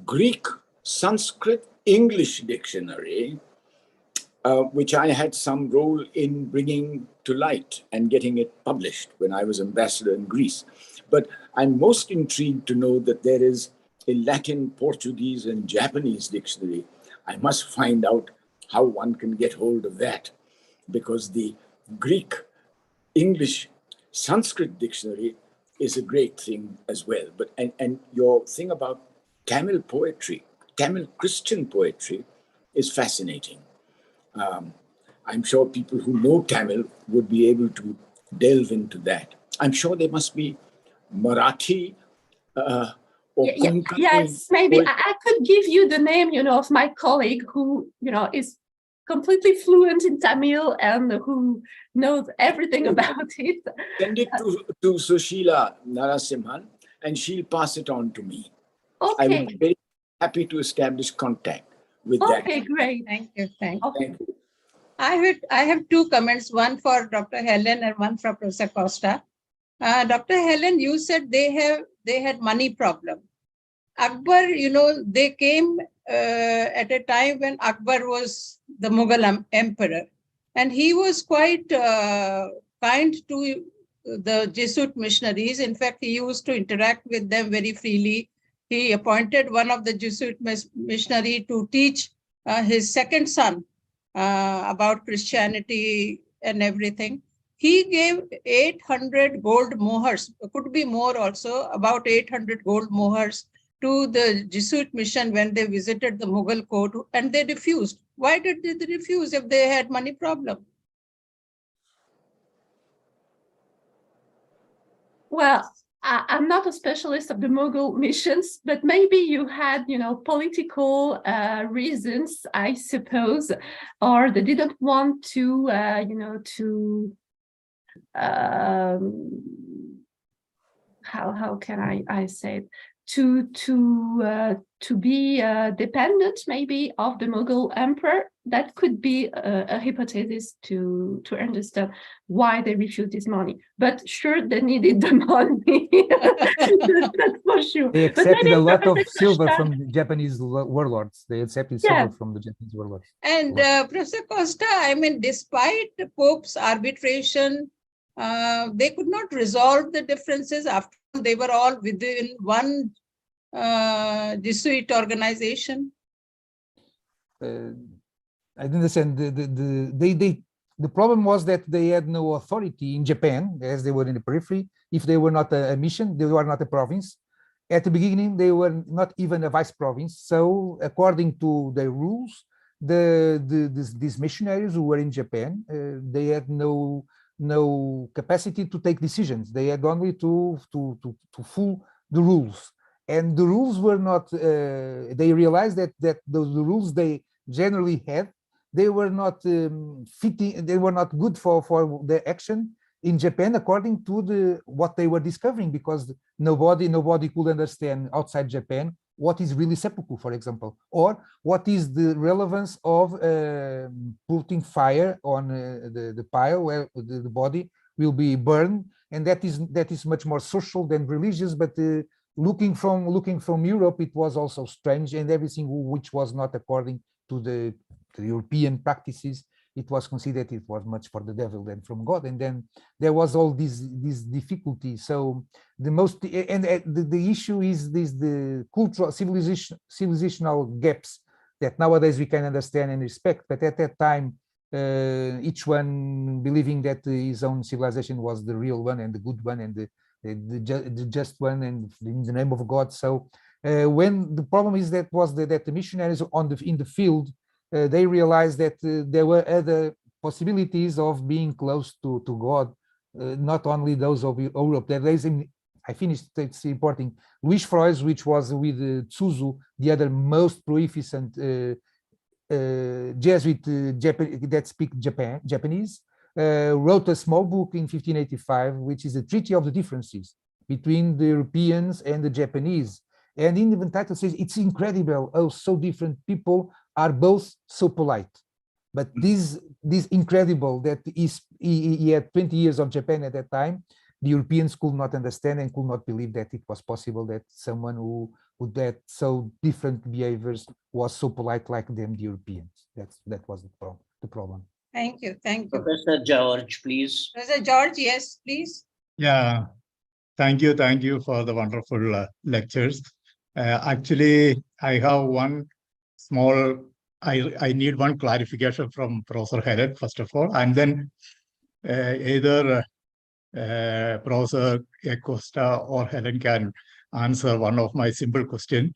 Greek Sanskrit English dictionary, which I had some role in bringing to light and getting it published when I was ambassador in Greece. But I'm most intrigued to know that there is a Latin, Portuguese, and Japanese dictionary. I must find out how one can get hold of that, because the Greek, English, Sanskrit dictionary is a great thing as well. But and your thing about Tamil poetry, Tamil Christian poetry, is fascinating. I'm sure people who know Tamil would be able to delve into that. I'm sure there must be Marathi or Konkani. Yes, maybe I could give you the name, of my colleague who, is completely fluent in Tamil and who knows everything about it. Send it to Sushila Narasimhan and she'll pass it on to me. Okay. I would be very happy to establish contact with that. Okay, great. Thank you. Thank you. I have two comments, one for Dr. HÉLÈNE and one for Professor Costa. Dr. HÉLÈNE, you said they had money problem. Akbar, they came at a time when Akbar was the Mughal emperor, and he was quite kind to the Jesuit missionaries. In fact, he used to interact with them very freely. He appointed one of the Jesuit missionary to teach his second son about Christianity and everything. He gave 800 gold mohurs, could be more also, about 800 gold mohurs to the Jesuit mission when they visited the Mughal court, and they refused. Why did they refuse if they had money problem? Well, I'm not a specialist of the Mughal missions, but maybe you had, political reasons, I suppose, or they didn't want to, how can I say it? To be dependent maybe of the Mughal emperor. That could be a hypothesis to understand why they refused this money. But sure, they needed the money. That's for sure. They accepted a lot of silver from the Japanese warlords. They accepted silver from the Japanese warlords. And Professor Costa, despite the Pope's arbitration, they could not resolve the differences after they were all within one Jesuit organization. I don't understand. The problem was that they had no authority in Japan, as they were in the periphery. If they were not a mission, they were not a province. At the beginning, they were not even a vice province. So according to the rules, these missionaries who were in Japan, they had no capacity to take decisions. They had only to follow the rules. And the rules were not, they realized that the rules they generally had, they were not fitting, they were not good for the action in Japan according to what they were discovering, because nobody could understand outside Japan what is really seppuku, for example, or what is the relevance of putting fire on the pile where the body will be burned, and that is much more social than religious. But looking from Europe, it was also strange, and everything which was not according to the European practices, it was considered it was much for the devil than from God. And then there was all these difficulties. So the issue is the cultural civilizational gaps that nowadays we can understand and respect, but at that time each one believing that his own civilization was the real one and the good one and the just one and in the name of God. So when the problem is that the missionaries in the field, they realized that there were other possibilities of being close to God, not only those of Europe. There is, I finished, it's important, Luis Freud, which was with Tsuzu, the other most proficient Jesuit that speak Japanese, wrote a small book in 1585, which is a treaty of the differences between the Europeans and the Japanese. And in the title says, it's incredible how so different people are both so polite. But this incredible that he had 20 years of Japan at that time, the Europeans could not understand and could not believe that it was possible that someone who had so different behaviors was so polite like them, the Europeans. That was the problem. Thank you. Thank you. Professor George, please. Professor George, yes, please. Yeah, thank you for the wonderful lectures. Actually, I have one small, I need one clarification from Professor Hélène, first of all, and then either Professor Acosta or Hélène can answer one of my simple questions.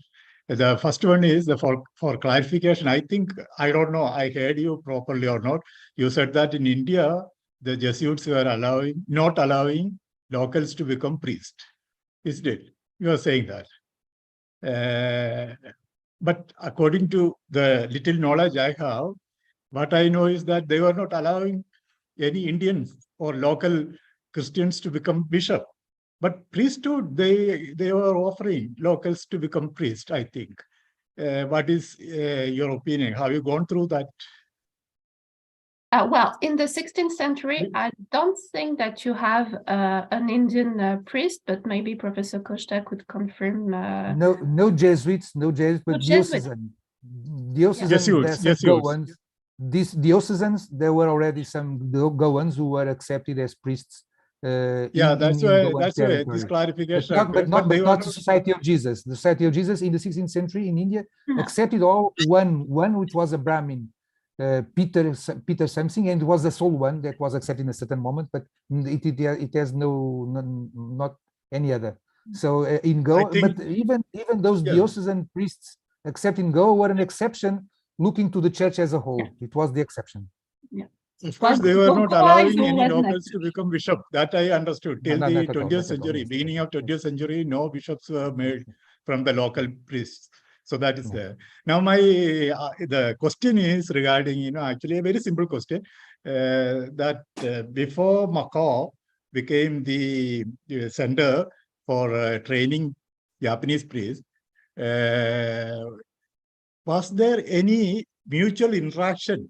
The first one is for clarification. I think, I don't know, I heard you properly or not. You said that in India, the Jesuits were not allowing locals to become priests. Isn't it? You are saying that. But according to the little knowledge I have, what I know is that they were not allowing any Indians or local Christians to become bishop. But priesthood, they were offering locals to become priests, I think. What is your opinion? Have you gone through that? Well, in the 16th century, I don't think that you have an Indian priest, but maybe Professor Costa could confirm. No Jesuits, but diocesan. Jesuits. These diocesans, there were already some Goans who were accepted as priests. That's why this clarification. But not the Society of Jesus. The Society of Jesus in the 16th century in India accepted one which was a Brahmin. Peter something, and it was the sole one that was accepted in a certain moment, but it has not any other. So in Goa, but even those diocesan priests except in Goa were an exception, looking to the church as a whole. It was the exception. Of course, they were not allowing any locals to become bishop. That I understood. Till the 20th century, beginning of 20th century, no bishops were made from the local priests. So that is there. Now, the question is regarding, actually a very simple question, that before Macau became the center for training Japanese priests, was there any mutual interaction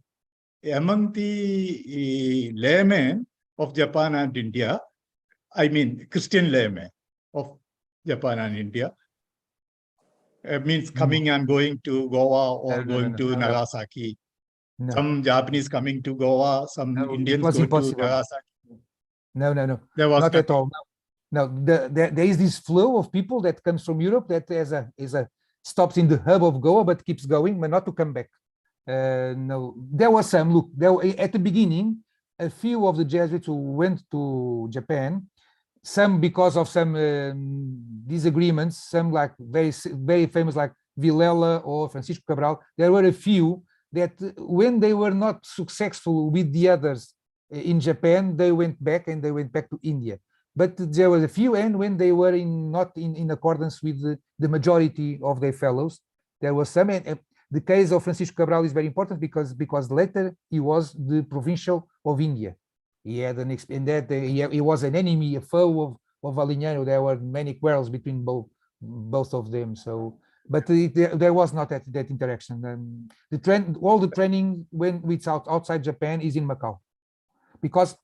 among the laymen of Japan and India? I mean, Christian laymen of Japan and India? Means coming and going to Goa or going to Nagasaki. Some Japanese coming to Goa, some Indians going to Nagasaki. No, There was not at nothing. all. No, there is this flow of people that comes from Europe that stops in the hub of Goa but keeps going, but not to come back. No, there was some. Look, at the beginning, a few of the Jesuits who went to Japan, some because of some disagreements, some like very famous like Vilela or Francisco Cabral. There were a few that when they were not successful with the others in Japan, they went back to India. But there was a few, and when they were not in accordance with the majority of their fellows, there was some. And the case of Francisco Cabral is very important because later he was the provincial of India. He had he was an enemy, a foe of Alignano. There were many quarrels between both of them. So, but there was not that interaction. All the training when it's outside Japan is in Macau, because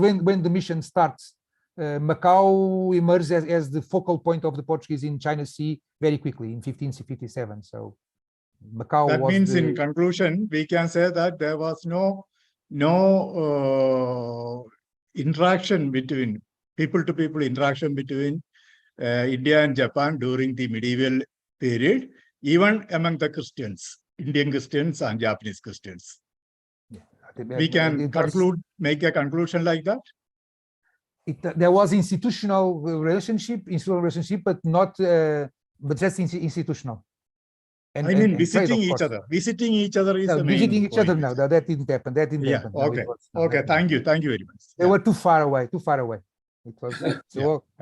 when the mission starts, Macau emerged as the focal point of the Portuguese in China Sea very quickly in 1557. So Macau That was means in conclusion, we can say that there was no interaction between people-to-people interaction between India and Japan during the medieval period, even among the Christians, Indian Christians and Japanese Christians. We can make a conclusion like that. There was institutional relationship, but not, but just institutional. And I mean, visiting each other. Visiting each other is the main visiting each other. point. No, that didn't happen. That didn't happen. No, okay. Okay. Thank you. Thank you very much. They were too far away. It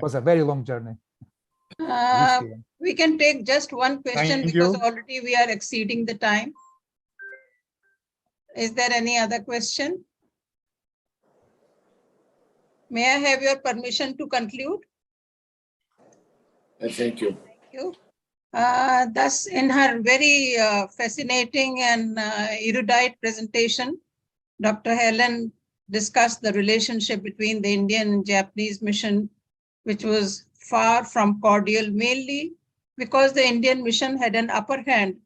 was a very long journey. We can take just one question because already we are exceeding the time. Is there any other question? May I have your permission to conclude? Thank you. Thank you. Thus, in her very fascinating and erudite presentation, Dr. Hélène discussed the relationship between the Indian and Japanese mission, which was far from cordial, mainly because the Indian mission had an upper hand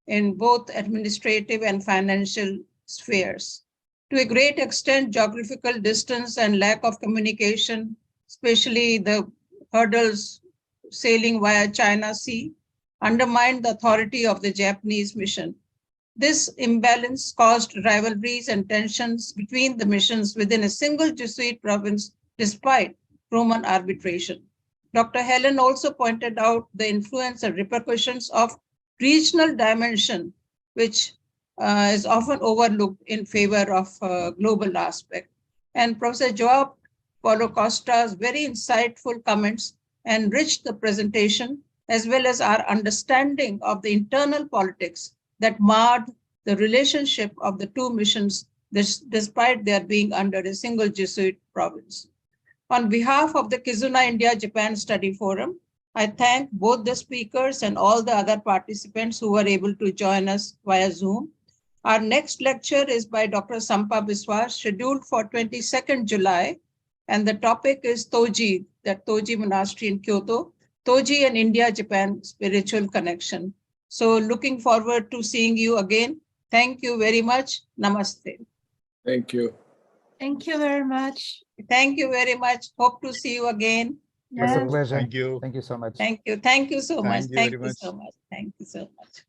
in both administrative and financial spheres. To a great extent, geographical distance and lack of communication, especially the hurdles sailing via China Sea, undermined the authority of the Japanese mission. This imbalance caused rivalries and tensions between the missions within a single Jesuit province, despite Roman arbitration. Dr. Hélène also pointed out the influence and repercussions of regional dimension, which is often overlooked in favor of global aspect. And Professor Joao Paulo Costa's very insightful comments enriched the presentation, as well as our understanding of the internal politics that marred the relationship of the two missions, despite their being under a single Jesuit province. On behalf of the KIZUNA India-Japan Study Forum, I thank both the speakers and all the other participants who were able to join us via Zoom. Our next lecture is by Dr. Sampa Biswas, scheduled for 22nd July, and the topic is Toji, that Toji Monastery in Kyoto, Toji and India-Japan Spiritual Connection. So looking forward to seeing you again. Thank you very much. Namaste. Thank you. Thank you very much. Thank you very much. Hope to see you again. It's a pleasure. Thank you. Thank you so much. Thank you. Thank you so much. Thank you very much. So much. Thank you so much.